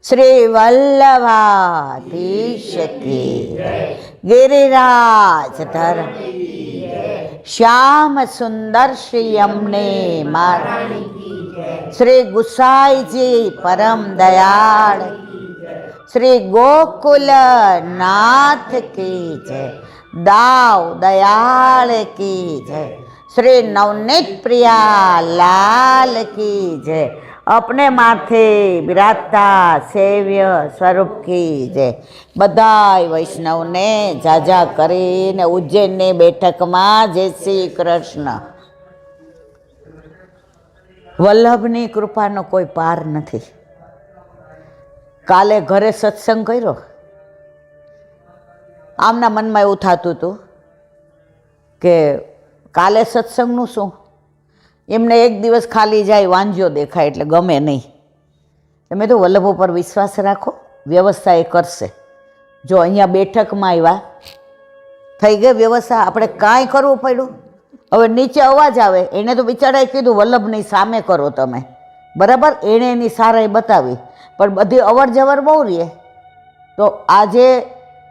શ્રી વલ્લભાધીશ કી ગિરિરાજ ધર્મ શ્યામ સુંદર શ્રી અમને મહારાણી શ્રી ગુસાઈજી પરમ દયાળ શ્રી ગોકુલ નાથ કી જય દાવ દયાળ કી જય શ્રી નવનીત પ્રિયા લાલ કી જય अपने माथे बिराजता सेव्य स्वरूप की जय। बधाय वैष्णव ने जाजा करीने उज्जैन ने बैठक में जय श्री कृष्ण। वल्लभनी कृपानो कोई पार नहीं। काले घरे सत्संग कर्यो, आमना मन में एवुं थतुं हतुं के काले सत्संगनुं शुं, एमने एक दिवस खाली जाए वांझो देखाय एटले गमे नहीं। मैं तो वल्लभ पर विश्वास राखो, व्यवस्था ए करशे। जो अहींया बेठक में आव्या थई गई व्यवस्था, आपणे कांई करवुं पड्युं। हवे नीचे अवाज आवे, एणे तो बिचाराए कीधुं वल्लभनी सामे करो तमे, बराबर। एणे एनी साराई बतावी, पण बधी अवर जवर बहु रहे। तो आजे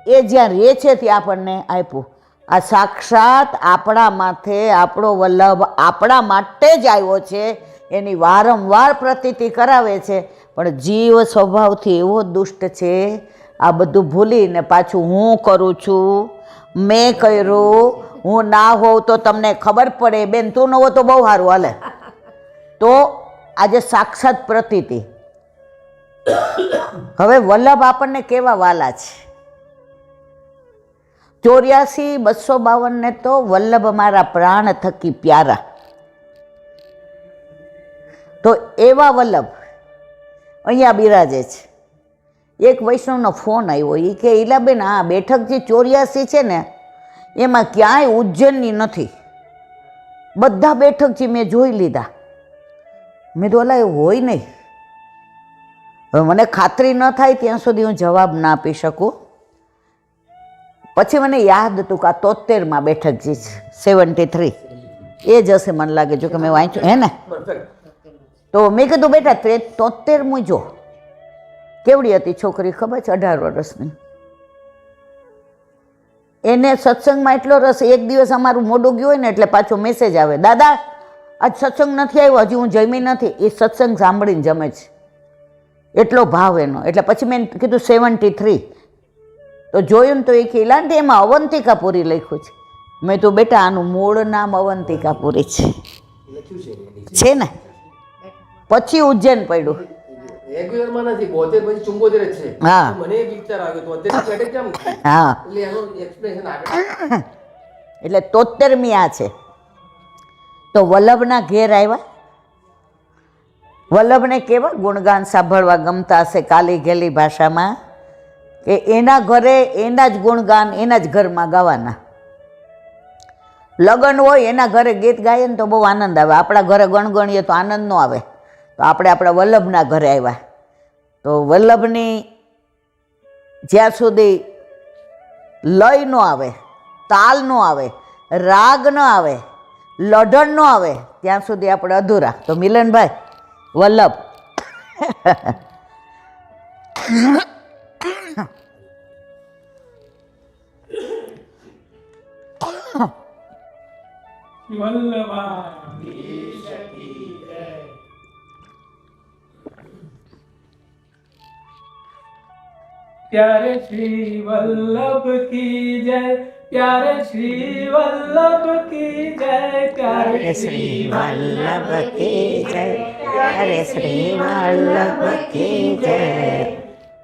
ए ज्यां रहे छे त्यां आपणने आप्युं। आ साक्षात आपणा माथे आपणो वल्लभ आपणा माटे ज आव्यो छे, एनी वारंवार प्रतीति करावे छे। पण जीव स्वभावथी एवो दुष्ट छे, आ बधुं भूलीने पाछुं हूँ करूं छुं, मैं कर्युं, हूँ ना होव तो तमने खबर पड़े, बेन तू न हो तो बहु सारुं हाले। तो आजे साक्षात प्रतीति। हवे वल्लभ आपणने केवा वाला छे। 84-252 ने तो वल्लभ मारा प्राण थकी प्यारा। तो एवा वल्लभ अहींया बिराजे छे। एक वैष्णवनो फोन आव्यो, ई के ईलाबेन आ बेठक जे 84 छे ने एमां क्यांय उज्जैननी नथी, बधा बेठक जे मैं जोई लीधा। मैं तो ओला होय नहीं, हवे मने खातरी न थाय त्यां सुधी हूँ जवाब ना आपी शकूं। पछी मने याद हतुं के आ 73 में बेठक जी 73 ए ज हशे मन लागे, जो कि मैं वाँच्युं है ने। तो मैं कीधुं बेटा 73 मुं जो केवड़ी हती छोकरी खबर छे, 18 वर्षनी। एने सत्संग में एटलो रस, एक दिवस अमारुं मोडुं गयुं होय ने एटले पाछो मेसेज आवे, दादा आज सत्संग नथी आव्यो, हजी हूँ जमी नथी। ए सत्संग सांभळीने जमे छे, एटलो भाव एनो। एटले पछी मैं कीधुं 73 तो जोयुं तो एक इलांटी एमां अवंतिकापुरी लख्युं छे। मैं तो बेटा आनुं मूळ नाम अवंतिकापुरी छे ने, पछी उज्जैन पड्युं। हाँ हाँ, एटले 73 आ छे। तो वल्लभना घेर आव्या। वल्लभने केवा गुणगान सांभळवा गमता हशे काली गेली भाषामां के एना घरे एना ज गुणगान एना ज घरमां गावाना। लग्न होय एना घरे गीत गाए ने तो बहु आनंद आवे। आपणा घरे गणगणीए तो आनंद न आवे। तो आपणे आपणा वल्लभना घरे आव्या। तो वल्लभनी ज्यां सुधी लय न आवे, ताल न आवे, राग न आवे, लढण न आवे, त्यां सुधी आपणे अधूरा। तो मिलनभाई वल्लभ वल्लभाधीश की जय। प्यारे श्री वल्लभ की जय, प्यारे श्री वल्लभ की जय, प्यारे श्री वल्लभ की जय, प्यारे श्री वल्लभ की जय।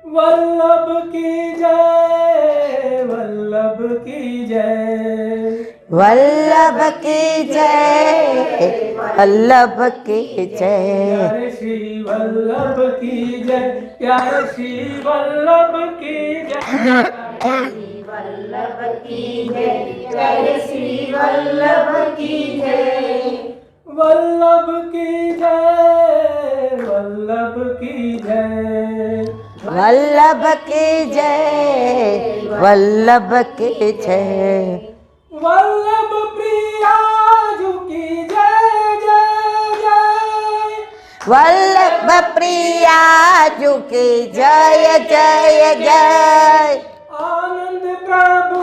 वल्लभ की जय, वल्लभ की जय, वल्लभ की जय, वल्लभ की जय। प्यारे श्री वल्लभ की जय, प्यारे श्री वल्लभ की जय, वल्लभ की जय, प्यारे श्री वल्लभ की जय। वल्लभ की जय, वल्लभ की जय, वल्लभ की जय, वल्लभ की जय। वल्लभ प्रिया की जय जय जय। વલ્લભ પ્રિયાજુ કી જય જય જય आनंद प्रभु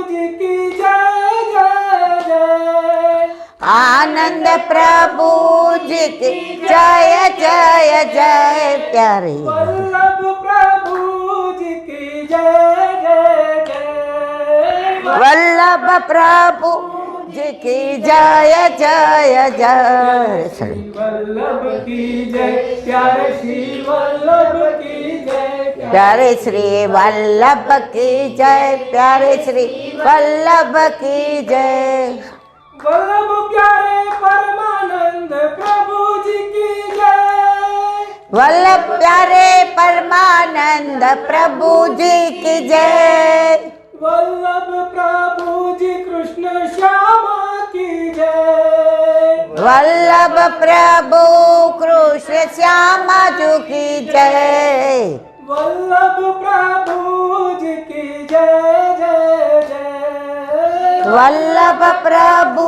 जी की जय जय जय आनंद प्रभु जी की जय जय जय प्यारे वल्लभ प्रभु जी की जय जय जय वल्लभ प्रभु जी की जय जय जय श्री वल्लभ की जय प्यारे श्री वल्लभ की जय प्यारे श्री वल्लभ की जय प्यारे श्री वल्लभ की जय वल्लभ प्यारे परमानंद प्रभु जी की जय वल्लभ प्यारे परमानंद प्रभु जी की जय वल्लभ प्रभु जी कृष्ण श्यामा की जय वल्लभ प्रभु कृष्ण श्यामा जी की जय वल्लभ प्रभु जी की जय जय जय वल्लभ प्रभु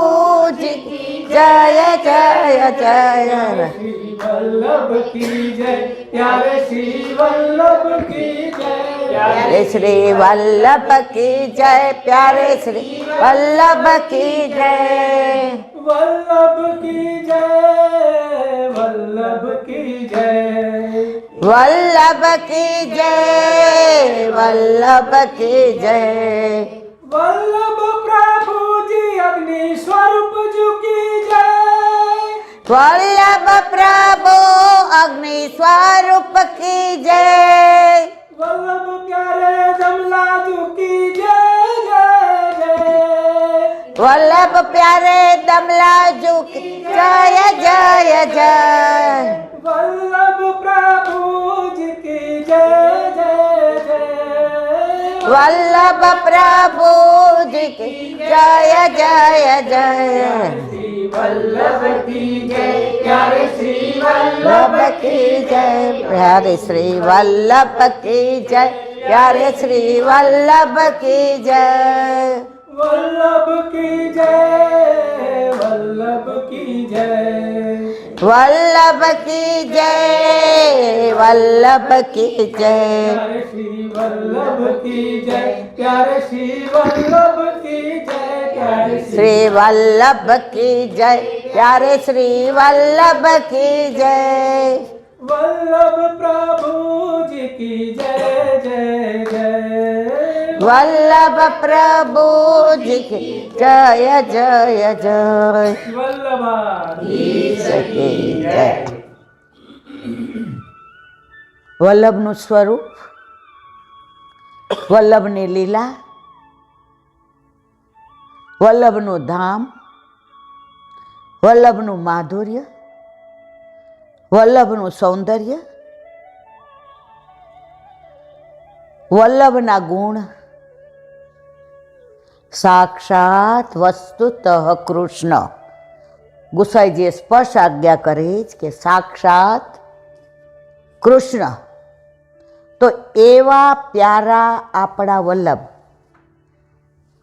जी की जय जय जय श्री वल्लभ की जय प्यारे श्री वल्लभ की जय प्यारे श्री वल्लभ की जय प्यारे श्री वल्लभ की जय वल्लभ की जय वल्लभ की जय वल्लभ की जय वल्लभ की जय वल्लभ प्रभु जी अग्नि स्वरूप जी की जय वल्लभ प्रभु अग्नि स्वरूप की जय वल्लभ प्यारे दमलाजू की जय जय जय वल्लभ प्यारे दमलाजू की जय जय जय वल्लभ प्रभु जी की जय जय जय वल्लभ प्रभु जी की जय जय जय श्री वल्लभ की जय प्यारे श्री वल्लभ की जय प्यारे श्री वल्लभ की जय प्यारे श्री वल्लभ की जय वल्लभ की जय वल्लभ की जय वल्लभ की जय वल्लभ की जय प्यारे श्री वल्लभ की जय प्यारे श्री वल्लभ की जय प्यारे श्री वल्लभ की जय प्यारे श्री वल्लभ की जय वल्लभ प्रभु जी की जय जय जय वल्लभ प्रभु जी की जय जय जय वल्लभाधीश की जय વલ્લભનું સ્વરૂપ વલ્લભની લીલા વલ્લભનું ધામ વલ્લભનું માધુર્ય વલ્લભનું સૌંદર્ય વલ્લભના ગુણ સાક્ષાત વસ્તુતઃ કૃષ્ણ ગુસાઈજીએ સ્પષ્ટ આજ્ઞા કરી જ કે સાક્ષાત કૃષ્ણ તો એવા પ્યારા આપણા વલ્લભ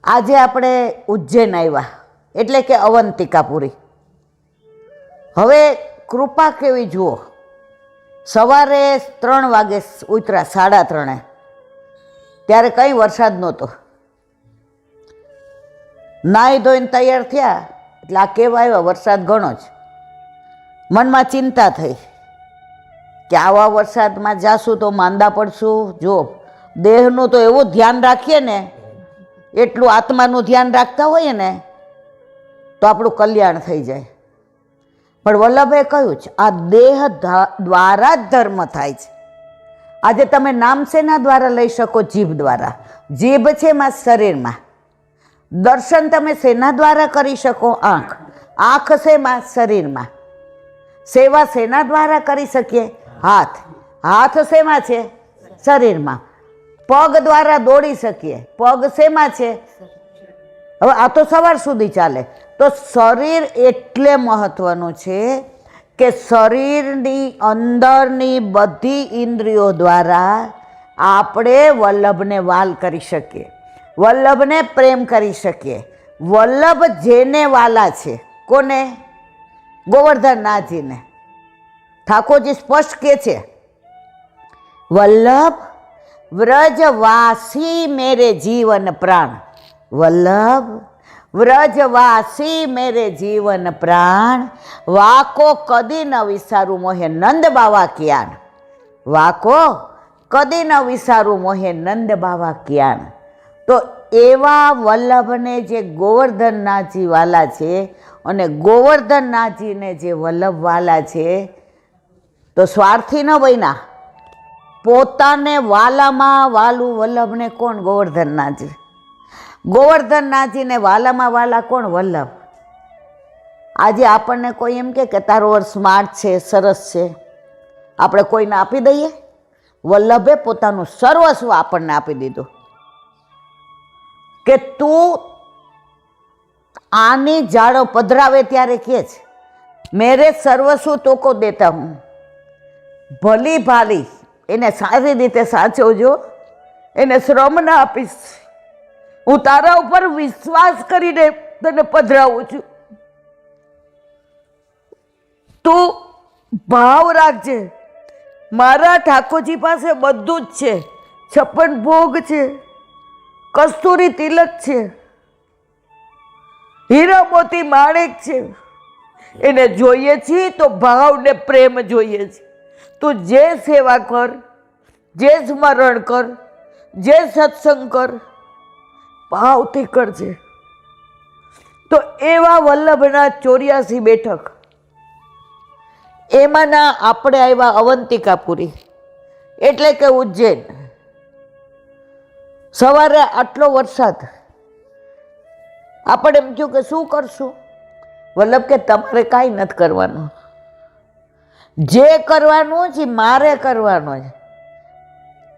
આજે આપણે ઉજ્જૈન આવ્યા એટલે કે અવંતિકાપુરી હવે કૃપા કેવી જુઓ સવારે 3 વાગે ઉતરા 3:30 ત્યારે કંઈ વરસાદ નહોતો નાહી ધોઈને તૈયાર થયા એટલે આ કેવા આવ્યા વરસાદ ઘણો જ મનમાં ચિંતા થઈ કે આવા વરસાદમાં જાશું તો માંદા પડશું જો દેહનું તો એવું ધ્યાન રાખીએ ને એટલું આત્માનું ધ્યાન રાખતા હોઈએ ને તો આપણું કલ્યાણ થઈ જાય પણ વલ્લભે કહ્યું છે આ દેહ દ્વારા જ ધર્મ થાય છે આજે તમે નામ શેના દ્વારા લઈ શકો જીભ દ્વારા જીભ છે એમાં શરીરમાં દર્શન તમે શેના દ્વારા કરી શકો આંખ આંખ શેમાં શરીરમાં સેવા શેના દ્વારા કરી શકીએ હાથ હાથ શેમાં છે શરીરમાં પગ દ્વારા દોડી શકીએ પગ શેમાં છે હવે આ તો સવાર સુધી ચાલે તો શરીર એટલે મહત્વનું છે કે શરીરની અંદરની બધી ઇન્દ્રિયો દ્વારા આપણે વલ્લભને વાલ કરી શકીએ વલ્લભને પ્રેમ કરી શકીએ વલ્લભ જેને વાલા છે કોને ગોવર્ધનનાથજીને ઠાકોરજી સ્પષ્ટ કહે છે, વલ્લભ વ્રજવાસી મેરે જીવન પ્રાણ, વલ્લભ વ્રજવાસી મેરે જીવન પ્રાણ, વાકો કદી ન વિસારું મોહે નંદ બાવા ક્યાન, વાકો કદી ન વિસારું મોહે નંદ બાવા ક્યાન. તો એવા વલ્લભને જે ગોવર્ધનનાથજી વાલા છે અને ગોવર્ધનનાથજીને જે વલ્લભ વાલા છે, તો સ્વાર્થી ન બન્યા. પોતાને વાલામાં વાલું વલ્લભને કોણ? ગોવર્ધનનાથજી. ગોવર્ધનનાથજીને વાલામાં વાલા કોણ? વલ્લભ. આજે આપણને કોઈ એમ કે તારો અર્થ સ્માર્ટ છે, સરસ છે, આપણે કોઈને આપી દઈએ? વલ્લભે પોતાનું સર્વસ્વ આપણને આપી દીધું કે તું આની જાળો પધરાવે ત્યારે કે છે, મેરે સર્વસ્વ તોકો દેતા હું. ભલી ભાલી એને સારી રીતે સાચવજો, એને શ્રમ ના આપીશ. હું તારા ઉપર વિશ્વાસ કરીને તને પધરાવું છું. તું ભાવ રાખજે. મારા ઠાકોરજી પાસે બધું જ છે. 56 ભોગ છે, કસ્તુરી તિલક છે, હીરા મોતી માણેક છે. એને જોઈએ છીએ તો ભાવ ને પ્રેમ જોઈએ છે. તું જે સેવા કર, જે સ્મરણ કર, જે સત્સંગ કર, ભાવથી કરજે. તો એવા વલ્લભના 84 બેઠક, એમાંના આપણે આવ્યા અવંતિકાપુરી એટલે કે ઉજ્જૈન. સવારે આટલો વરસાદ, આપણે એમ થયું કે શું કરશું? વલ્લભ કે તમારે કાંઈ નથી કરવાનું, જે કરવાનું છે મારે કરવાનું છે.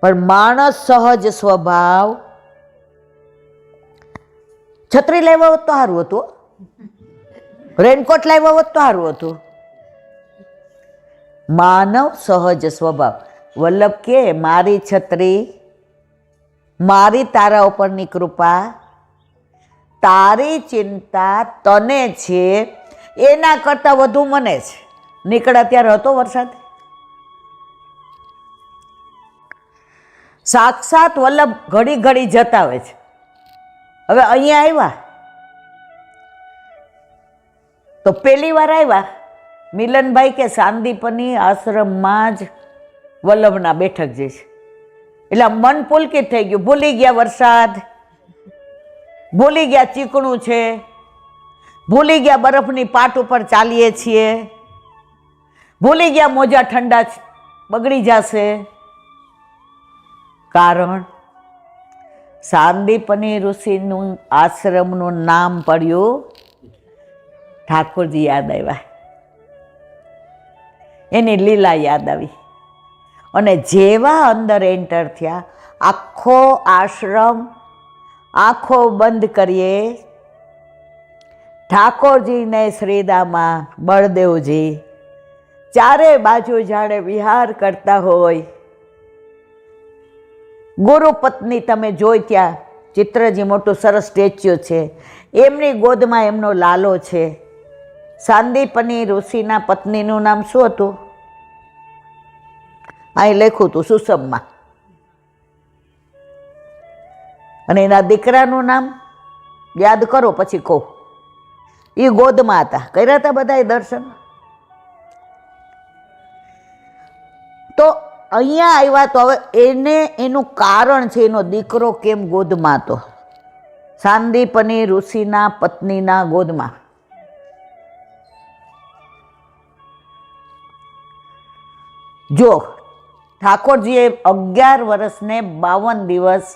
પણ માણસ સહજ સ્વભાવ. છત્રી લાવ્યા હોત તો સારું હતું, રેનકોટ લાવ્યા હોત તો સારું હતું. માનવ સહજ સ્વભાવ. વલ્લભ કે મારી છત્રી, મારી તારા ઉપરની કૃપા, તારી ચિંતા તને છે એના કરતાં વધુ મને છે. નીકળ્યા ત્યારે હતો વરસાદ. સાક્ષાત વલ્લભ ઘડી ઘડી જતા હોય છે. હવે અહીંયા આવ્યા તો પહેલી વાર આવ્યા, મિલનભાઈ કે સાંદીપની આશ્રમમાં જ વલ્લભના બેઠક જે છે, એટલે મન પુલકિત થઈ ગયું. ભૂલી ગયા વરસાદ, ભૂલી ગયા ચીકણું છે, ભૂલી ગયા બરફની પાટ ઉપર ચાલીએ છીએ, ભૂલી ગયા મોજા ઠંડા બગડી જશે. કારણ સાંદીપની ઋષિનું આશ્રમનું નામ પડ્યું, ઠાકોરજી યાદ આવ્યા, એની લીલા યાદ આવી. અને જેવા અંદર એન્ટર થયા, આખો આશ્રમ આંખો બંધ કરીએ, ઠાકોરજીને શ્રીદામા બળદેવજી ચારે બાજુ જાણે વિહાર કરતા હોય. ગુરુ પત્ની તમે જોઈ ત્યાં ચિત્રજી મોટું સરસ સ્ટેચ્યુ છે, એમની ગોદમાં એમનો લાલો છે. સાંદીપની ઋષિના પત્નીનું નામ શું હતું? અહીં લખ્યું હતું સુષમમાં. અને એના દીકરાનું નામ યાદ કરો પછી કહું. એ ગોદમાં હતા. કર્યા હતા બધાએ દર્શન? તો અહીંયા આવ્યા તો હવે એને એનું કારણ છે, એનો દીકરો કેમ ગોદમાં હતો? સાંદીપની ઋષિના પત્નીના ગોદમાં. જો ઠાકોરજીએ 11 વર્ષને 52 દિવસ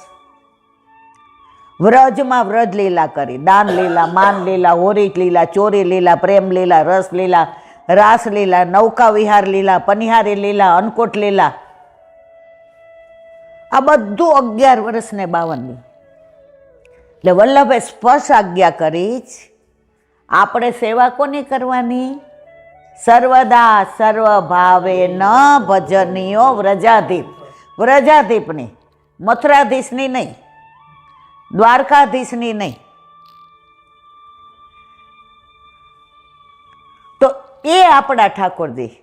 વ્રજમાં વ્રજ લીલા કરી. દાન લીલા, માન લીલા, હોરી લીલા, ચોરી લીલા, પ્રેમ લીલા, રસ લીલા, રાસ લીલા, નૌકા વિહાર લીલા, પનિહારી લીલા, અન્નકૂટ લીલા. આ બધું 11 વર્ષને 52 દી. એટલે વલ્લભે સ્પષ્ટ આજ્ઞા કરી, આપણે સેવા કોની કરવાની? સર્વદા સર્વ ભાવે ન ભજનીયો વ્રજાધીપ. વ્રજાધીપની, મથુરાધીશની નહીં, દ્વારકાધીશની નહીં. તો એ આપણા ઠાકોરજી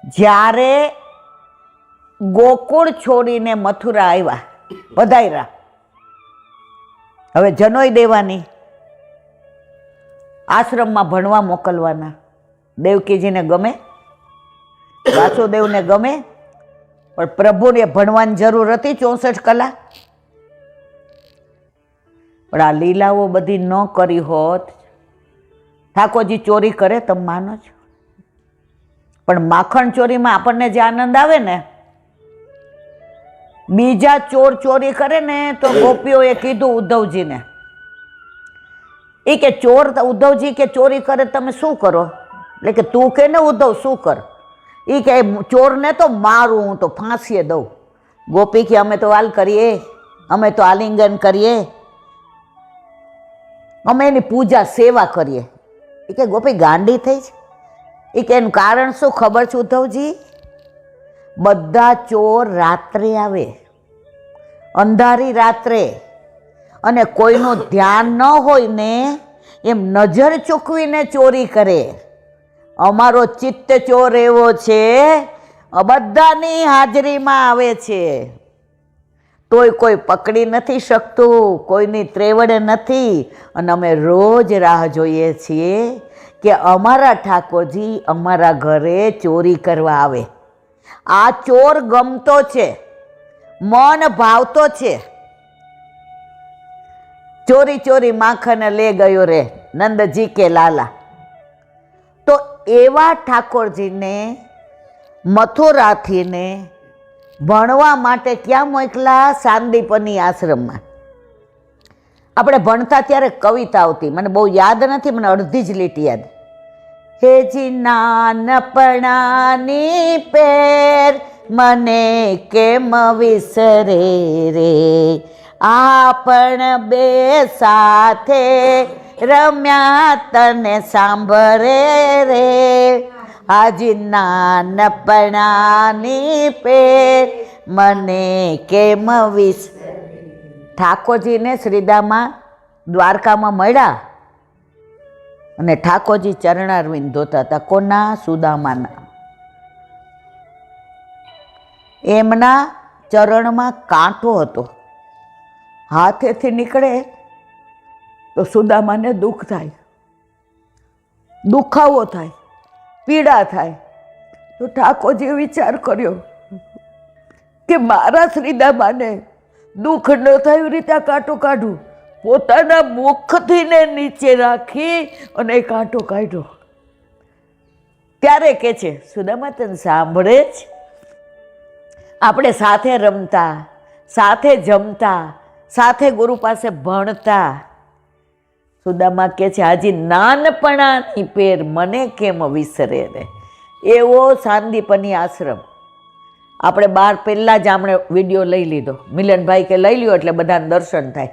જ્યારે ગોકુળ છોડીને મથુરા આવ્યા, પધાર્યા, હવે જનોઈ દેવાની, આશ્રમમાં ભણવા મોકલવાના. દેવકીજીને ગમે, વાસુદેવને ગમે, પણ પ્રભુને ભણવાની જરૂર હતી 64 કલાક. પણ આ લીલાઓ બધી ન કરી હોત, ઠાકોરજી ચોરી કરે તમે માનો છો, પણ માખણ ચોરીમાં આપણને જે આનંદ આવે ને, બીજા ચોર ચોરી કરે ને તો ગોપીઓએ કીધું ઉદ્ધવજીને, એ કે ચોર, ઉદ્ધવજી કે ચોરી કરે તમે શું કરો? એટલે કે તું કે ને ઉદ્ધવ શું કર? એ કે ચોરને તો મારું, હું તો ફાંસીએ દઉં. ગોપી કે અમે તો વાલ કરીએ, અમે તો આલિંગન કરીએ, અમે એની પૂજા સેવા કરીએ. એ કે ગોપી ગાંડી થઈ છે? એ કે એનું કારણ શું ખબર છે ઉદ્ધવજી? બધા ચોર રાત્રે આવે, અંધારી રાત્રે, અને કોઈનું ધ્યાન ન હોય ને એમ નજર ચૂકવીને ચોરી કરે. અમારો ચિત્ત ચોર એવો છે, બધાની હાજરીમાં આવે છે, તોય કોઈ પકડી નથી શકતું, કોઈની ત્રેવડ નથી. અને અમે રોજ રાહ જોઈએ છીએ કે અમારા ઠાકોરજી અમારા ઘરે ચોરી કરવા આવે. આ ચોર ગમતો છે, મન ભાવતો છે. ચોરી ચોરી માખણ લે ગયો રે નંદજી કે લાલા. તો એવા ઠાકોરજીને મથુરાથી ને ભણવા માટે ક્યાં મોકલા? સાંદીપની આશ્રમમાં. આપણે ભણતા ત્યારે કવિતા આવતી, મને બહુ યાદ નથી, મને અડધી જ લીટી યાદ. હેજી નાનપણાની પેર મને કેમ વિસરે રે, આપણ બે સાથે રમ્યા તને સાંભળે રે. હાજી નાનપણાની પેર મને કેમ વિસરે. ઠાકોરજીને શ્રીદામાં દ્વારકામાં મળ્યા અને ઠાકોરજી ચરણારવિંદ ધોતા હતા. કોના? સુદામાના. એમના ચરણમાં કાંટો હતો, હાથેથી નીકળે તો સુદામાને દુઃખ થાય, દુખાવો થાય, પીડા થાય. તો ઠાકોરજીએ વિચાર કર્યો કે મારા શ્રીદામાને દુઃખ ન થાય એવી રીતે આ કાંટો કાઢું. પોતાના મુખથી ને નીચે રાખી અને એ કાંટો કાઢ્યો. ત્યારે કે છે સુદામા તને સાંભળે જ, આપણે સાથે રમતા, સાથે જમતા, સાથે ગુરુ પાસે ભણતા. સુદામા કે છે હાજી નાનપણાની પેર મને કેમ વિસરે રે. એવો સાંદીપની આશ્રમ. આપણે બાર પહેલાં જ આપણે વિડીયો લઈ લીધો, મિલનભાઈ કે લઈ લ્યો એટલે બધાને દર્શન થાય.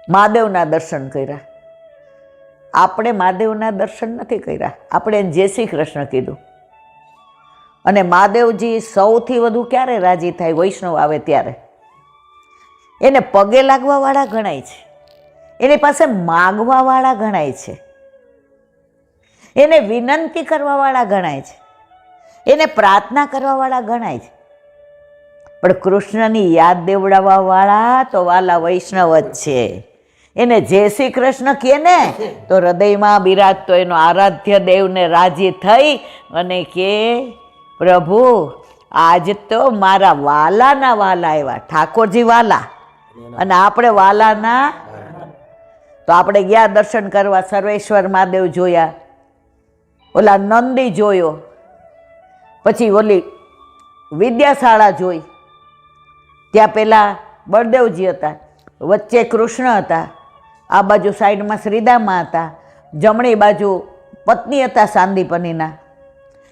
મહાદેવના દર્શન કર્યા. આપણે મહાદેવના દર્શન નથી કર્યા, આપણે એને જય શ્રી કૃષ્ણ કીધું. અને મહાદેવજી સૌથી વધુ ક્યારે રાજી થાય? વૈષ્ણવ આવે ત્યારે. એને પગે લાગવાવાળા ગણાય છે, એની પાસે માગવાવાળા ગણાય છે, એને વિનંતી કરવાવાળા ગણાય છે, એને પ્રાર્થના કરવાવાળા ગણાય છે. પણ કૃષ્ણની યાદ દેવડાવવાવાળા તો વાલા વૈષ્ણવ જ છે. એને જય શ્રી કૃષ્ણ કહે ને તો હૃદયમાં બિરાજતો એનો આરાધ્ય દેવને રાજી થઈ અને કે પ્રભુ આજ તો મારા વાલાના વાલા આવ્યા. ઠાકોરજી વાલા અને આપણે વાલાના. તો આપણે ગયા દર્શન કરવા, સર્વેશ્વર મહાદેવ જોયા, ઓલા નંદી જોયો, પછી ઓલી વિદ્યાશાળા જોઈ, ત્યાં પેલા બળદેવજી હતા, વચ્ચે કૃષ્ણ હતા, આ બાજુ સાઈડમાં શ્રીદામા હતા, જમણી બાજુ પત્ની હતા સાંદીપનીના,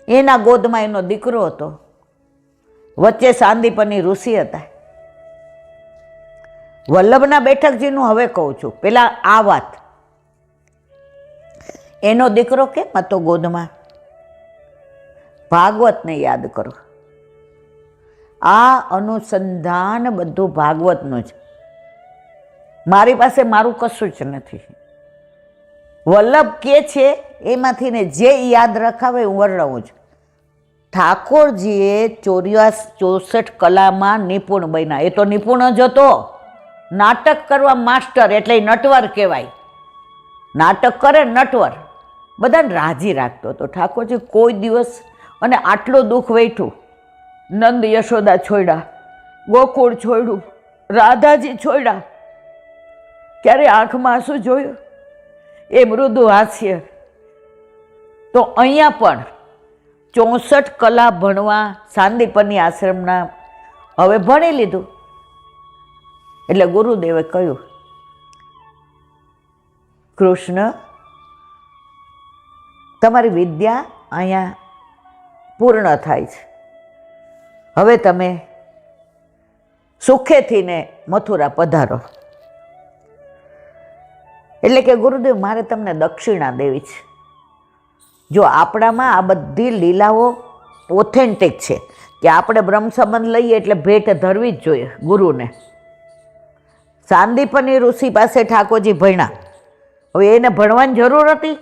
એના ગોદમાં એનો દીકરો હતો, વચ્ચે સાંદીપની ઋષિ હતા. વલ્લભના બેઠકજીનું હવે કહું છું, પેલા આ વાત. એનો દીકરો કેમ હતો ગોદમાં? ભાગવતને યાદ કરો. આ અનુસંધાન બધું ભાગવતનું જ. મારી પાસે મારું કશું જ નથી. વલ્લભ કે છે એમાંથી ને જે યાદ રખાવે હું વર્ણવું છું. ઠાકોરજીએ 64 કલામાં નિપુણ બન્યા. એ તો નિપુણ જ હતો, નાટક કરવા માસ્ટર, એટલે નટવર કહેવાય. નાટક કરે નટવર, બધાને રાજી રાખતો હતો ઠાકોરજી. કોઈ દિવસ અને આટલું દુઃખ વેઠું, નંદ યશોદા છોડ્યા, ગોકુળ છોડ્યું, રાધાજી છોડ્યા, ક્યારે આંખમાં આંસુ જોયું? એ મૃદુ હાસ્ય. તો અહીંયા પણ 64 કલા ભણવા સાંદીપની આશ્રમના હવે ભણી લીધું. એટલે ગુરુદેવે કહ્યું, કૃષ્ણ, તમારી વિદ્યા અહીંયા પૂર્ણ થાય છે. હવે તમે સુખેથી ને મથુરા પધારો. એટલે કે ગુરુદેવ, મારે તમને દક્ષિણા દેવી છે. જો આપણામાં આ બધી લીલાઓ ઓથેન્ટિક છે કે આપણે બ્રહ્મ સંબંધ લઈએ એટલે ભેટ ધરવી જ જોઈએ ગુરુને. સાંદીપની ઋષિ પાસે ઠાકોરજી ભણ્યા. હવે એને ભણવાની જરૂર હતી?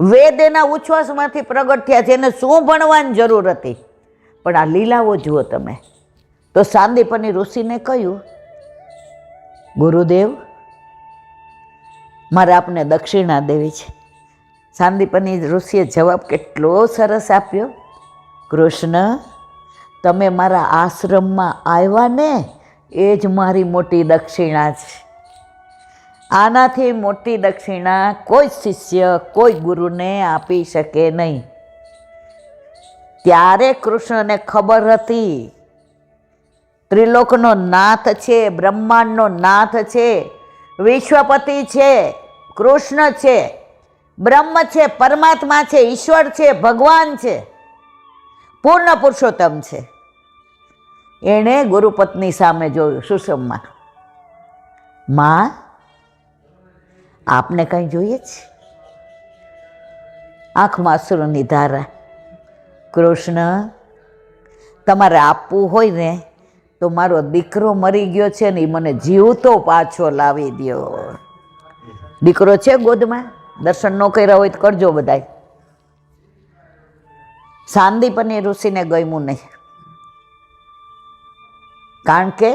વેદ એના ઉચ્છ્વાસમાંથી પ્રગટ થયા છે, એને શું ભણવાની જરૂર હતી? પણ આ લીલાઓ જુઓ તમે. તો સાંદીપની ઋષિને કહ્યું, ગુરુદેવ, મારે આપને દક્ષિણા દેવી છે. સાંદીપની ઋષિએ જવાબ કેટલો સરસ આપ્યો, કૃષ્ણ, તમે મારા આશ્રમમાં આવ્યા ને એ જ મારી મોટી દક્ષિણા છે. આનાથી મોટી દક્ષિણા કોઈ શિષ્ય કોઈ ગુરુને આપી શકે નહીં. ત્યારે કૃષ્ણને ખબર હતી ત્રિલોકનો નાથ છે, બ્રહ્માંડનો નાથ છે, વિશ્વપતિ છે, કૃષ્ણ છે, બ્રહ્મ છે, પરમાત્મા છે, ઈશ્વર છે, ભગવાન છે, પૂર્ણ પુરુષોત્તમ છે. એણે ગુરુપત્ની સામે જોયું, સુષમમાં, માં, આપને કંઈ જોઈએ છે? આંખમાં અશ્રુની ધારા. કૃષ્ણ, તમારે આપવું હોય ને તો મારો દીકરો મરી ગયો છે ને, એ મને જીવતો પાછો લાવી દ્યો. દીકરો છે ગોદમાં? દર્શન ન કર્યા હોય તો કરજો બધાય. સાંદીપની ઋષિને ગમ્યું નહીં, કારણ કે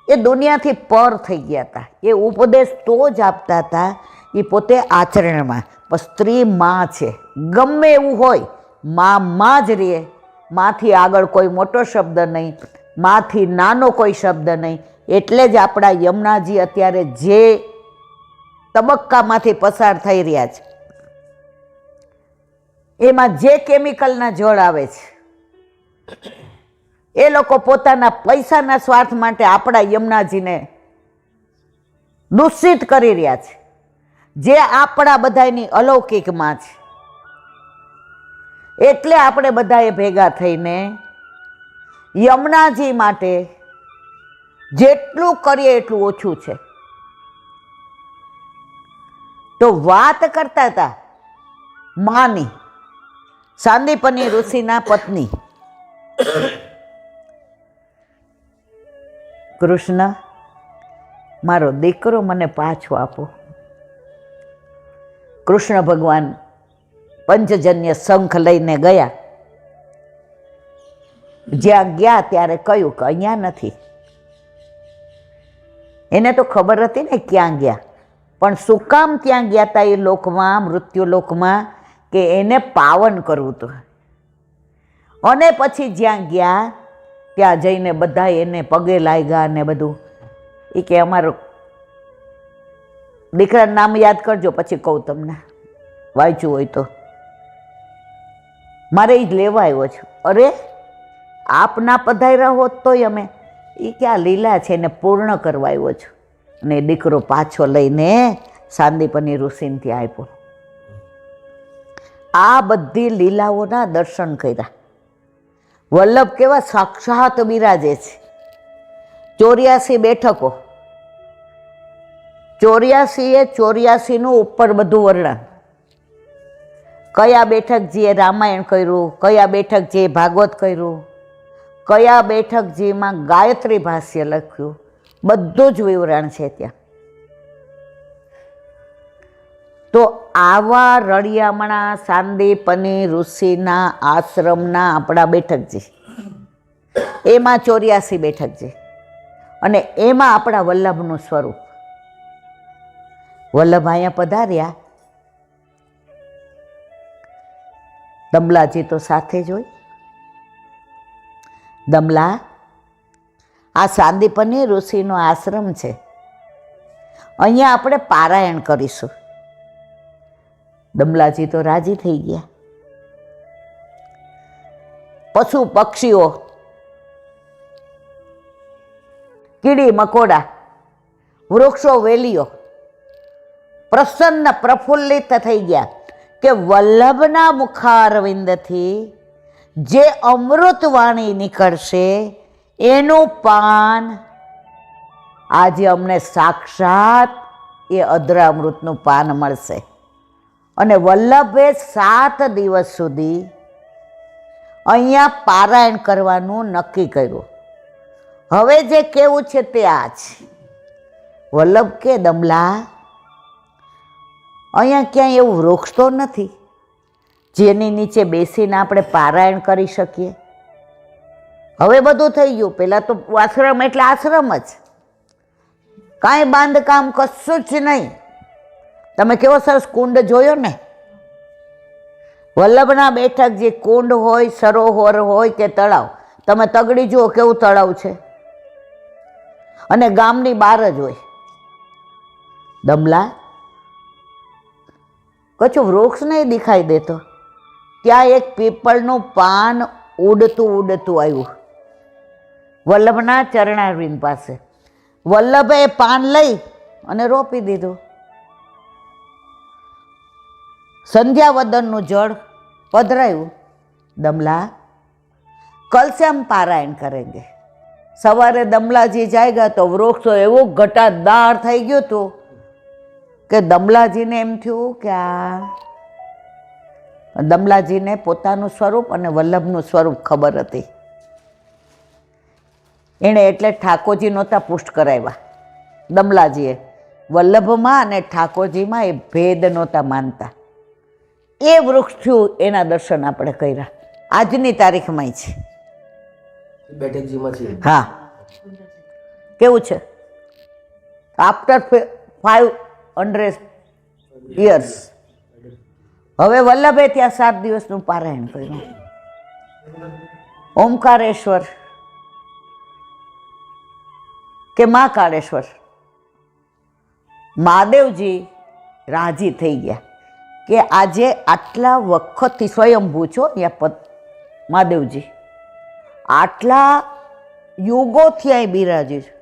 એ દુનિયાથી પર થઈ ગયા હતા. એ ઉપદેશ તો જ આપતા હતા, એ પોતે આચરણમાં. પણ સ્ત્રી માં છે, ગમે એવું હોય, માં જ રહે. માંથી આગળ કોઈ મોટો શબ્દ નહીં, માંથી નાનો કોઈ શબ્દ નહીં. એટલે જ આપણા યમુનાજી અત્યારે જે તબક્કામાંથી પસાર થઈ રહ્યા છે, એમાં જે કેમિકલના જળ આવે છે, એ લોકો પોતાના પૈસાના સ્વાર્થ માટે આપણા યમુનાજીને દૂષિત કરી રહ્યા છે, જે આપણા બધાની અલૌકિક માં છે. એટલે આપણે બધાએ ભેગા થઈને યમુનાજી માટે જેટલું કરીએ એટલું ઓછું છે. તો વાત કરતા હતા માની, સાંદીપની ઋષિના પત્ની. કૃષ્ણ, મારો દીકરો મને પાછો આપો. કૃષ્ણ ભગવાન પંચજન્ય શંખ લઈને ગયા. જ્યાં ગયા ત્યારે કહ્યું કે અહીંયા નથી. એને તો ખબર હતી ને ક્યાં ગયા, પણ શું કામ ત્યાં ગયા હતા એ લોકમાં, મૃત્યુ લોકમાં, કે એને પાવન કરવું હતું. અને પછી જ્યાં ગયા ત્યાં જઈને બધા એને પગે લાગ્યા ને બધું. એ કે અમારો દીકરાનું નામ યાદ કરજો, પછી કહું તમને, વાંચ્યું હોય તો. મારે એ જ લેવા આવ્યો છું. અરે, આપ ના પધાર્યા હોત તોય અમે, એ ક્યાં લીલા છે એને પૂર્ણ કરવા આવ્યો છું. અને દીકરો પાછો લઈને સાંદીપની ઋષિને ત્યાં આપ્યો. આ બધી લીલાઓના દર્શન કર્યા. વલ્લભ કેવા સાક્ષાત બિરાજે છે. 84 બેઠકો, 84 નું ઉપર બધું વર્ણન. કયા બેઠકજીએ રામાયણ કર્યું, કયા બેઠકજીએ ભાગવત કર્યું, કયા બેઠકજીમાં ગાયત્રી ભાષ્ય લખ્યું, બધું જ વિવરણ છે ત્યાં. તો આવા રળિયામણા સાંદીપની ઋષિના આશ્રમના આપણા બેઠકજી, એમાં 84 બેઠકજી, અને એમાં આપણા વલ્લભનું સ્વરૂપ. વલ્લભ અહીંયા પધાર્યા, દમલાજી તો સાથે જ હોય. દમલા, આ સાંદીપની ઋષિનો આશ્રમ છે, અહીંયા આપણે પારાયણ કરીશું. દમલાજી તો રાજી થઈ ગયા. પશુ પક્ષીઓ, કીડી મકોડા, વૃક્ષો વેલીઓ પ્રસન્ન પ્રફુલ્લિત થઈ ગયા કે વલ્લભના મુખારવિંદથી જે અમૃતવાણી નીકળશે એનું પાન આજે અમને સાક્ષાત એ અધરામૃતનું પાન મળશે. અને વલ્લભે 7 દિવસ સુધી અહીંયા પારાયણ કરવાનું નક્કી કર્યું. હવે જે કેવું છે તે આ છે. વલ્લભ કે દમલા, અહીંયા ક્યાંય એવું વૃક્ષ તો નથી જેની નીચે બેસીને આપણે પારાયણ કરી શકીએ. હવે બધું થઈ ગયું. પહેલાં તો આશ્રમ એટલે આશ્રમ જ, કાંઈ બાંધકામ કશું જ નહીં. તમે કેવો સરસ કુંડ જોયો ને? વલ્લભના બેઠક જે કુંડ હોય, સરોવર હોય કે તળાવ, તમે તગડી જુઓ કેવું તળાવ છે, અને ગામની બહાર જ હોય. દમલા, કશું વૃક્ષ નહીં દેખાઈ દેતો. ત્યાં એક પીપળનું પાન ઉડતું ઉડતું આવ્યું વલ્લભના ચરણારવિંદ પાસે. વલ્લભે એ પાન લઈ અને રોપી દીધું. સંધ્યાવદનનું જળ પધરાયું. દમલા, કલ से हम पारायण करेंगे. સવારે દમલાજી જાગ્યા તો વૃક્ષો એવું ઘટાદાર થઈ ગયું હતું કે દમલાજીને એમ થયું કે આ દમલાજીને પોતાનું સ્વરૂપ અને વલ્લભનું સ્વરૂપ ખબર હતી. એણે એટલે ઠાકોરજી નહોતા પુષ્ટ કરાવ્યા. દમલાજીએ વલ્લભમાં અને ઠાકોરજીમાં એ ભેદ નહોતા માનતા. એ વૃક્ષ થયું, એના દર્શન આપણે કર્યા. આજની તારીખમાં છે. બેઠકજીમાં છે. હા, કેવું છે? આફ્ટર 500 years હવે વલ્લભે ત્યાં 7 દિવસનું પારાયણ કર્યું. ઓમકારેશ્વર કે મહાકાળેશ્વર, મહાદેવજી રાજી થઈ ગયા કે આજે આટલા વખતથી સ્વયંભૂ છો અહીંયા મહાદેવજી, આટલા યુગોથી અહીં બિરાજી છે,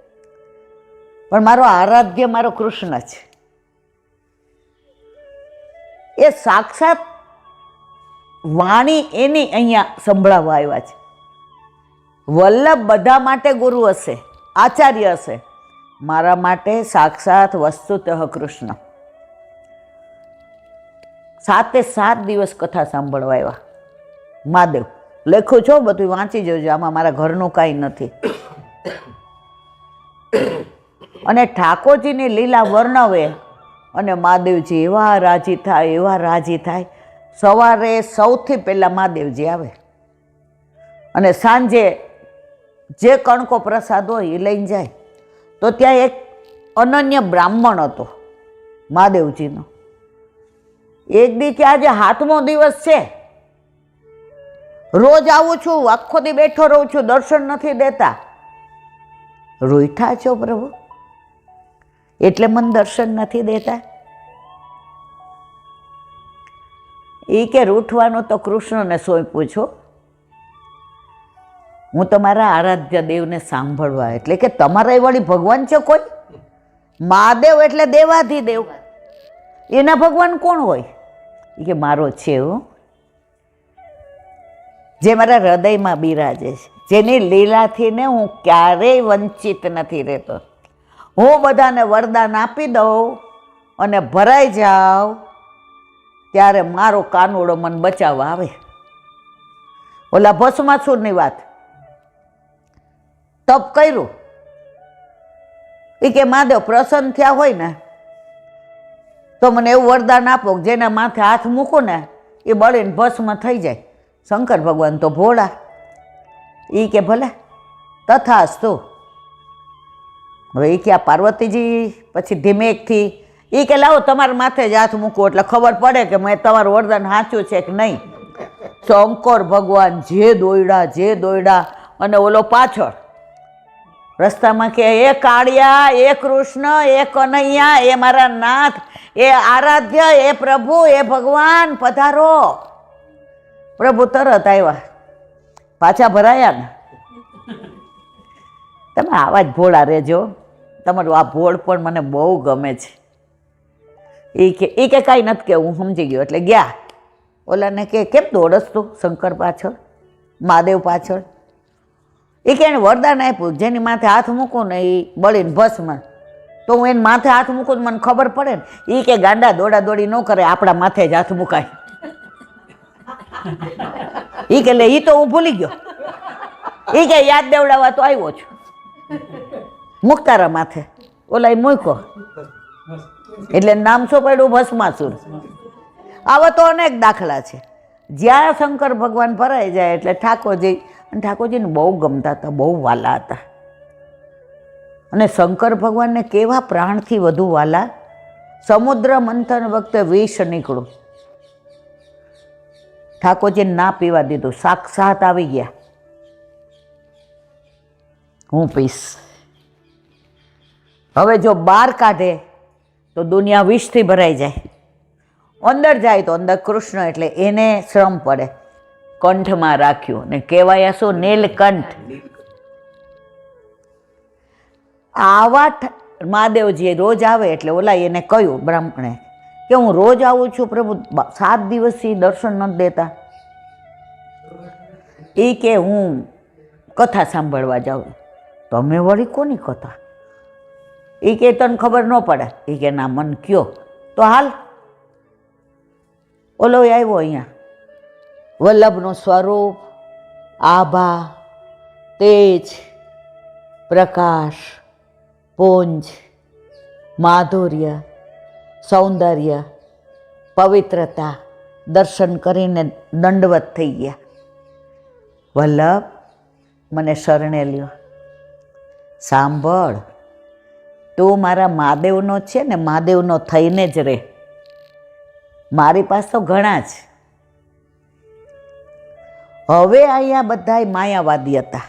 પણ મારો આરાધ્ય મારો કૃષ્ણ છે. એ સાક્ષાત વાણી એની અહીંયા સંભળાવવા આવ્યા છે. વલ્લભ બધા માટે ગુરુ હશે, આચાર્ય હશે, મારા માટે સાક્ષાત વસ્તુતઃ કૃષ્ણ. 7 દિવસ કથા સાંભળવા આવ્યા. મહાદેવ લખ્યું છો, બધું વાંચી જોજો, આમાં મારા ઘરનું કાંઈ નથી. અને ઠાકોરજીની લીલા વર્ણવે અને મહાદેવજી એવા રાજી થાય, એવા રાજી થાય. સવારે સૌથી પહેલાં મહાદેવજી આવે અને સાંજે જે કણકો પ્રસાદ હોય એ લઈને જાય. તો ત્યાં એક અનન્ય બ્રાહ્મણ હતો મહાદેવજીનો. એક દી કે આજે 7મો દિવસ છે, રોજ આવું છું, આખો દી બેઠો રહું છું, દર્શન નથી દેતા. રૂઠા છો પ્રભુ, એટલે મને દર્શન નથી દેતા? એ કે રૂઠવાનું તો કૃષ્ણને સોંપ્યું છો, હું તમારા આરાધ્ય દેવને સાંભળવા. એટલે કે તમારા વળી ભગવાન છે કોઈ? મહાદેવ એટલે દેવાધિદેવ, એના ભગવાન કોણ હોય? એ કે મારો છે હું, જે મારા હૃદયમાં બિરાજે છે, જેની લીલાથી ને હું ક્યારેય વંચિત નથી રહેતો. હું બધાને વરદાન આપી દઉં અને ભરાઈ જાઉં ત્યારે મારો કાનુડો મને બચાવવા આવે. ઓલા ભસ્માસુરની વાત, તપ કર્યું, એ કે મહાદેવ પ્રસન્ન થયા હોય ને તો મને એવું વરદાન આપો કે જેના માથે હાથ મૂકો ને એ બળીને ભસ્મ થઈ જાય. શંકર ભગવાન તો ભોળા, એ કે ભલે તથાસ્તુ. હવે એ કે આ પાર્વતીજી પછી ધીમેકથી એ કે લાવો તમારા માથે જ હાથ મૂકો એટલે ખબર પડે કે મેં તમારું વરદાન સાચું છે કે નહીં. શંકર ભગવાન જે દોયડા અને ઓલો પાછળ રસ્તામાં કે એ કાળિયા, એ કૃષ્ણ, એ કનૈયા, એ મારા નાથ, એ આરાધ્ય, એ પ્રભુ, એ ભગવાન પધારો. પ્રભુ તરત આવ્યા, પાછા ભરાયા ને. તમે આવા જ ભોળા રહેજો, તમારું આ ભોળ પણ મને બહુ ગમે છે. એ કે કાંઈ નથી કે હું સમજી ગયો. એટલે ગયા ઓલાને કે કેમ દોડસ તું શંકર પાછળ, મહાદેવ પાછળ? એ કે એને વરદાન આપ્યું જેની માથે હાથ મૂકું ને એ બળીને ભસ્મ, તો હું એને માથે હાથ મૂકું મને ખબર પડે ને. એ કે ગાંડા દોડી ન કરે, આપણા માથે જ હાથ મુકાય. એ કે લે એ તો હું ભૂલી ગયો. એ કે યાદ દેવડાવવા તો આવ્યો છું, મુક્તારા માથે ઓલા મૂક્યો એટલે નામ શું પડ્યું? ભસ્માસુર. આવા તો અનેક દાખલા છે. જ્યાં શંકર ભગવાન ભરાઈ જાય એટલે ઠાકોરજી, અને ઠાકોરજીને બહુ ગમતા હતા, બહુ વાલા હતા. અને શંકર ભગવાનને કેવા પ્રાણથી વધુ વાલા. સમુદ્ર મંથન વખતે વિષ નીકળું, ઠાકોરજીને ના પીવા દીધું, સાક્ષાત આવી ગયા, હું પીશ. હવે જો બહાર કાઢે તો દુનિયા વિષથી ભરાઈ જાય, અંદર જાય તો અંદર કૃષ્ણ, એટલે એને શ્રમ પડે. કંઠમાં રાખ્યું ને કહેવાય શું? નીલકંઠ. આવા મહાદેવજી રોજ આવે એટલે ઓલા એને કહ્યું બ્રાહ્મણે કે હું રોજ આવું છું પ્રભુ, 7 દિવસથી દર્શન નથી દેતા. એ કે હું કથા સાંભળવા જાઉં. તમે વળી કોની કથા? એ કે તને ખબર ન પડે. એ કે ના મન કયો તો હાલ. ઓલો આવ્યો અહીંયા, વલ્લભનું સ્વરૂપ, આભા, તેજ, પ્રકાશ, પુંજ, માધુર્ય, સૌંદર્ય, પવિત્રતા દર્શન કરીને દંડવત થઈ ગયા. વલ્લભ મને શરણે લ્યો. સાંભળ, તું મારા મહાદેવનો છે ને, મહાદેવનો થઈને જ રહે. મારી પાસે તો ઘણા જ. હવે અહીંયા બધા માયાવાદી હતા,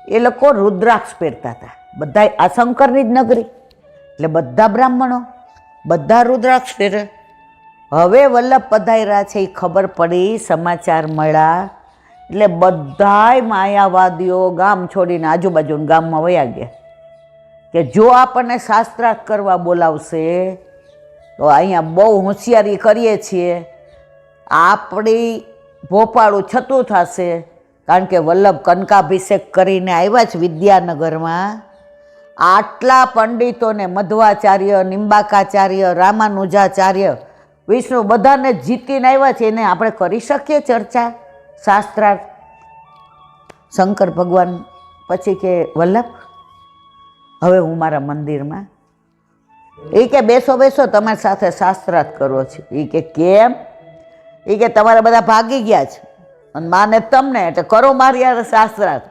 એ લોકો રુદ્રાક્ષ પહેરતા હતા બધા. આ શંકરની જ નગરી એટલે બધા બ્રાહ્મણો, બધા રુદ્રાક્ષ પહેરે. હવે વલ્લભ પધાર્યા છે એ ખબર પડી, સમાચાર મળ્યા એટલે બધાય માયાવાદીઓ ગામ છોડીને આજુબાજુના ગામમાં વયા ગયા કે જો આપણને શાસ્ત્રાર્થ કરવા બોલાવશે તો અહીંયા બહુ હોશિયારી કરીએ છીએ, આપણી ભોપાળું છતું થશે. કારણ કે વલ્લભ કનકાભિષેક કરીને આવ્યા છે વિદ્યાનગરમાં. આટલા પંડિતોને, મધ્વાચાર્ય, નિંબાકાચાર્ય, રામાનુજાચાર્ય, વિષ્ણુ, બધાને જીતીને આવ્યા છે. એને આપણે કરી શકીએ ચર્ચા શાસ્ત્રાર્થ? શંકર ભગવાન પછી કે વલ્લભ હવે હું મારા મંદિરમાં. એ કે બેસો બેસો, તમારી સાથે શાસ્ત્રાર્થ કરવો છે. એ કે કેમ? એ કે તમારા બધા ભાગી ગયા છે અને માને તમને, એટલે કરો મારી યાર શાસ્ત્રાર્થ.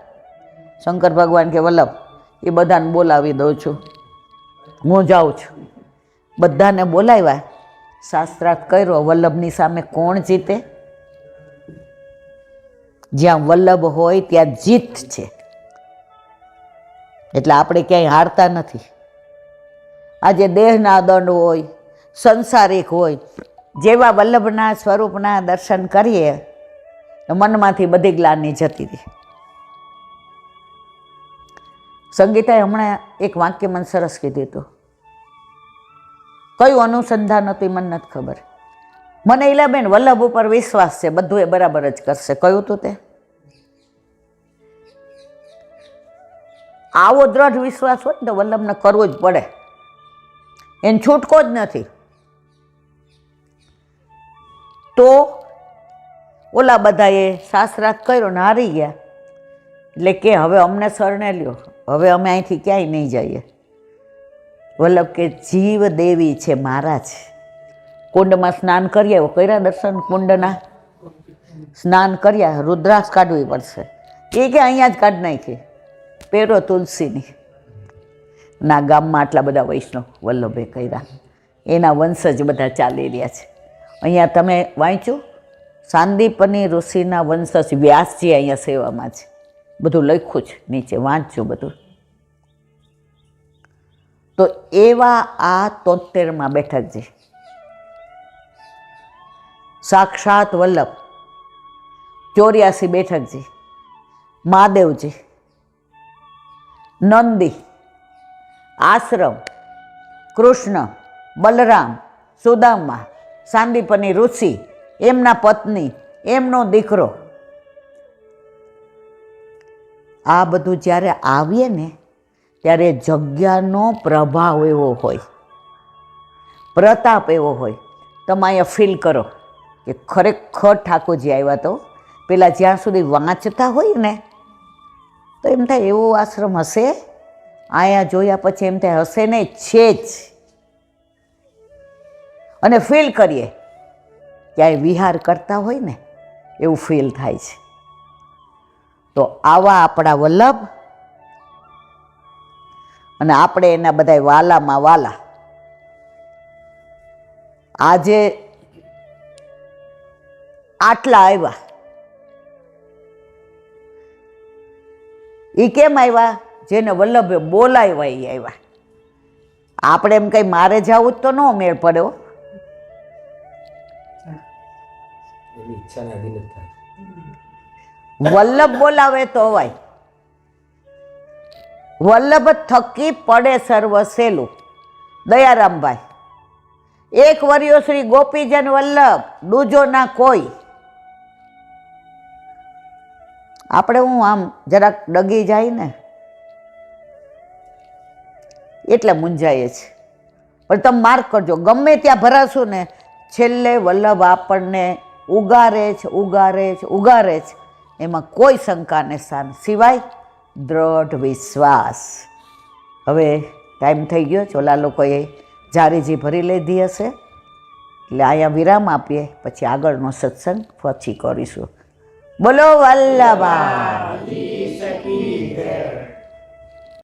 શંકર ભગવાન કે વલ્લભ એ બધાને બોલાવી દઉં છું, હું જાઉં છું. બધાને બોલાવ્યા, શાસ્ત્રાર્થ કર્યો. વલ્લભની સામે કોણ જીતે? જ્યાં વલ્લભ હોય ત્યાં જીત છે. એટલે આપણે ક્યાંય હારતા નથી. આજે દેહના દંડ હોય, સંસારિક હોય, જેવા વલ્લભના સ્વરૂપના દર્શન કરીએ મનમાંથી બધી ગ્લાની જતી રહી. સંગીતાએ હમણાં એક વાક્ય મને સરસ કીધું હતું. કયું અનુસંધાન હતું મને નથી ખબર. મને ઈલાબેન વલ્લભ ઉપર વિશ્વાસ છે, બધું એ બરાબર જ કરશે. કયું હતું તે? આવો દ્રઢ વિશ્વાસ હોય ને તો વલ્લભને કરવું જ પડે, એને છૂટકો જ નથી. તો ઓલા બધાએ શાસ્ત્રાર્થ કર્યો ને હારી ગયા. એટલે કે હવે અમને શરણે લ્યો, હવે અમે અહીંથી ક્યાંય નહીં જઈએ. વલ્લભ કે જીવ દેવી છે મહારાજ, કુંડમાં સ્નાન કરી આવ્યો, કર્યા દર્શન કુંડના? સ્નાન કર્યા, રુદ્રાક્ષ કાઢવી પડશે. એ કે અહીંયા જ કાઢી નાખી, પહેરો તુલસીની. ના, ગામમાં આટલા બધા વૈષ્ણવ વલ્લભે કર્યા, એના વંશજ બધા ચાલી રહ્યા છે. અહીંયા તમે વાંચ્યું, સાંદીપની ઋષિના વંશજ વ્યાસજી અહીંયા સેવામાં છે. બધું લખ્યું છે નીચે, વાંચજો બધું. તો એવા આ 73માં બેઠકજી, સાક્ષાત વલ્લભ. 84 બેઠકજી, મહાદેવજી, નંદી, આશ્રમ, કૃષ્ણ, બલરામ, સુદામા, સાંદીપની ઋષિ, એમના પત્ની, એમનો દીકરો. આ બધું જ્યારે આવીએ ને ત્યારે જગ્યાનો પ્રભાવ એવો હોય, પ્રતાપ એવો હોય. તમે અહીંયા ફીલ કરો કે ખરેખર ઠાકોરજી આવ્યા. તો પેલા જ્યાં સુધી વાંચતા હોય ને તો એમ થાય એવો આશ્રમ હશે, અહીંયા જોયા પછી એમ થાય હશે નહીં, છે જ. અને ફીલ કરીએ ક્યાંય વિહાર કરતા હોય ને એવું ફીલ થાય છે. તો આવા આપણા વલ્લભ, અને આપણે એના બધા વાલામાં વાલા. આજે આટલા આવ્યા, એ કેમ આવ્યા? જેને વલ્લભે બોલાવ્યા એ આવ્યા. આપણે એમ કંઈ મારે જવું જ તો ન મેળ પડ્યો. એની ઈચ્છાને અધીન જ થાય. વલ્લભ બોલાવે તો અવાય. વલ્લભ થકી પડે સર્વ સહેલું. દયારામભાઈ, એક વર્યો શ્રી ગોપીજન વલ્લભ, દૂજો ના કોઈ. આપણે હું આમ જરાક ડગી જાય ને એટલે મૂંઝાઈએ છે. પણ તમે માર્ક કરજો, ગમે ત્યાં ભરાશું ને છેલ્લે વલ્લભ આપણને ઉગારે છે, ઉગારે છે, ઉગારે છે. એમાં કોઈ શંકાને સ્થાન સિવાય દ્રઢ વિશ્વાસ. હવે ટાઈમ થઈ ગયો, ચોલા લોકોએ જારીજી ભરી લીધી હશે, એટલે અહીંયા વિરામ આપીએ, પછી આગળનો સત્સંગ પછી કરીશું. બોલો વલ્લભા.